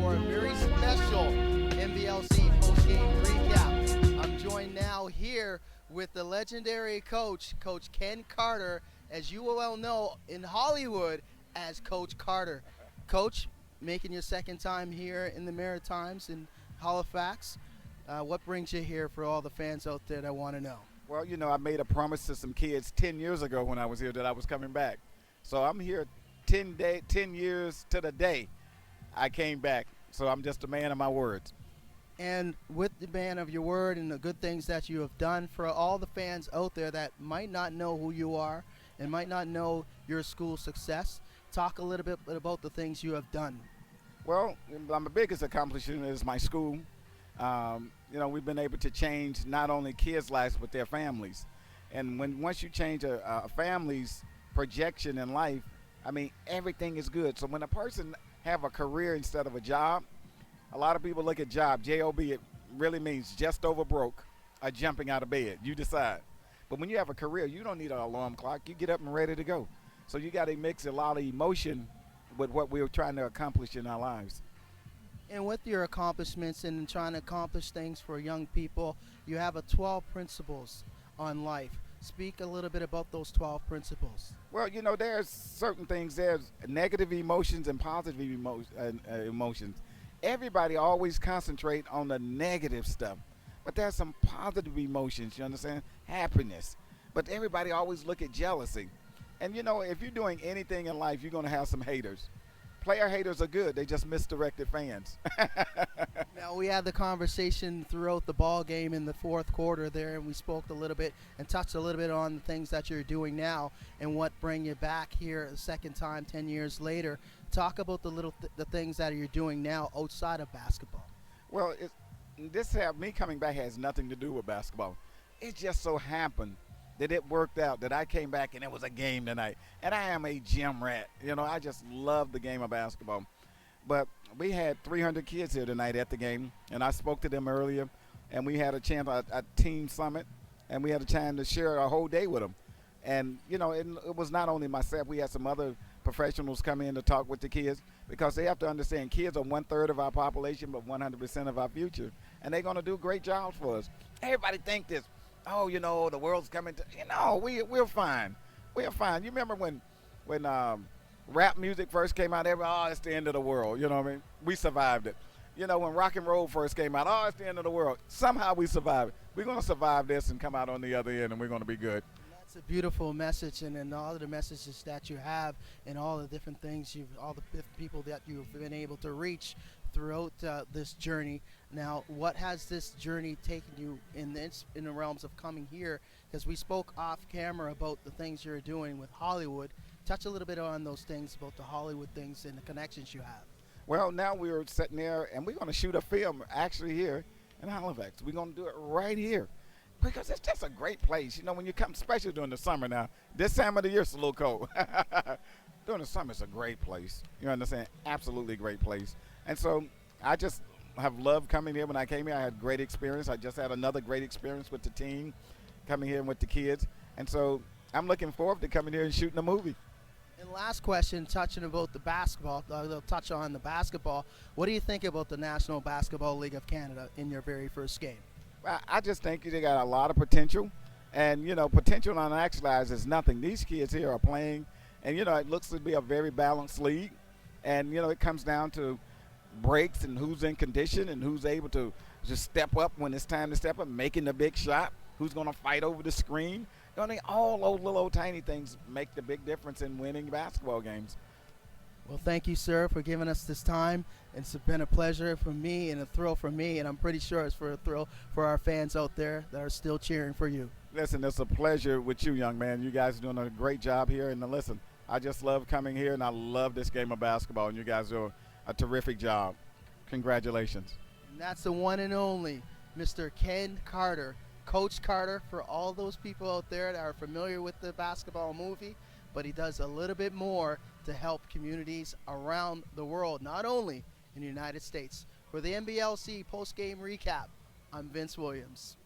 for a very special NBLC post-game recap. I'm joined now here with the legendary coach, Coach Ken Carter, as you well know in Hollywood as Coach Carter. Coach, making your second time here in the Maritimes in Halifax. What brings you here for all the fans out there that want to know? Well, you know, I made a promise to some kids 10 years ago when I was here that I was coming back. So I'm here 10 years to the day I came back. So I'm just a man of my words. And with the man of your word and the good things that you have done, for all the fans out there that might not know who you are and might not know your school success, talk a little bit about the things you have done. Well, my biggest accomplishment is my school. You know, we've been able to change not only kids' lives but their families. And once you change a family's projection in life, I mean, everything is good. So when a person have a career instead of a job, a lot of people look at job, J-O-B, it really means just over broke or jumping out of bed. You decide. But when you have a career, you don't need an alarm clock. You get up and ready to go. So you got to mix a lot of emotion with what we're trying to accomplish in our lives. And with your accomplishments and trying to accomplish things for young people, you have a 12 principles on life. Speak a little bit about those 12 principles. Well, you know, there's certain things. There's negative emotions and positive emotions. Everybody always concentrate on the negative stuff. But there's some positive emotions, you understand? Happiness. But everybody always look at jealousy. And, you know, if you're doing anything in life, you're going to have some haters. Player haters are good. They just misdirected fans. Now, we had the conversation throughout the ball game in the fourth quarter there, and we spoke a little bit and touched a little bit on the things that you're doing now and what bring you back here a second time 10 years later. Talk about the things that you're doing now outside of basketball. Well, me coming back has nothing to do with basketball. It just so happened that it worked out that I came back and it was a game tonight. And I am a gym rat. You know, I just love the game of basketball. But we had 300 kids here tonight at the game, and I spoke to them earlier, and we had a chance at a team summit, and we had a chance to share a whole day with them. And, you know, it was not only myself. We had some other professionals come in to talk with the kids, because they have to understand kids are 1/3 of our population but 100% of our future, and they're going to do great jobs for us. Everybody think this. Oh, you know, the world's coming to, you know, we're fine. We're fine. You remember when rap music first came out, it's the end of the world. You know what I mean? We survived it. You know, when rock and roll first came out, it's the end of the world. Somehow we survived it. We're going to survive this and come out on the other end, and we're going to be good. That's a beautiful message, and all of the messages that you have and all the different things, all the people that you've been able to reach throughout this journey. Now, what has this journey taken you in the realms of coming here? Because we spoke off camera about the things you're doing with Hollywood. Touch a little bit on those things, about the Hollywood things and the connections you have. Well, now we're sitting there, and we're going to shoot a film actually here in Halifax. We're going to do it right here because it's just a great place. You know, when you come, especially during the summer now, this time of the year it's a little cold. During the summer, it's a great place. You understand? Absolutely great place. And so I just have loved coming here. When I came here, I had great experience. I just had another great experience with the team, coming here with the kids. And so I'm looking forward to coming here and shooting a movie. And last question, touching about the basketball, they'll touch on the basketball. What do you think about the National Basketball League of Canada in your very first game? I just think they got a lot of potential. And, you know, potential unactualized is nothing. These kids here are playing, and, you know, it looks to be a very balanced league. And, you know, it comes down to breaks and who's in condition and who's able to just step up when it's time to step up, making the big shot, who's going to fight over the screen. You know, all those little tiny things make the big difference in winning basketball games. Well, thank you, sir, for giving us this time. It's been a pleasure for me and a thrill for me, and I'm pretty sure it's for a thrill for our fans out there that are still cheering for you. Listen, it's a pleasure with you, young man. You guys are doing a great job here. And listen, I just love coming here, and I love this game of basketball, and you guys do a terrific job. Congratulations. And that's the one and only Mr. Ken Carter, Coach Carter, for all those people out there that are familiar with the basketball movie, but he does a little bit more to help communities around the world, not only in the United States. For the NBLC post-game recap, I'm Vince Williams.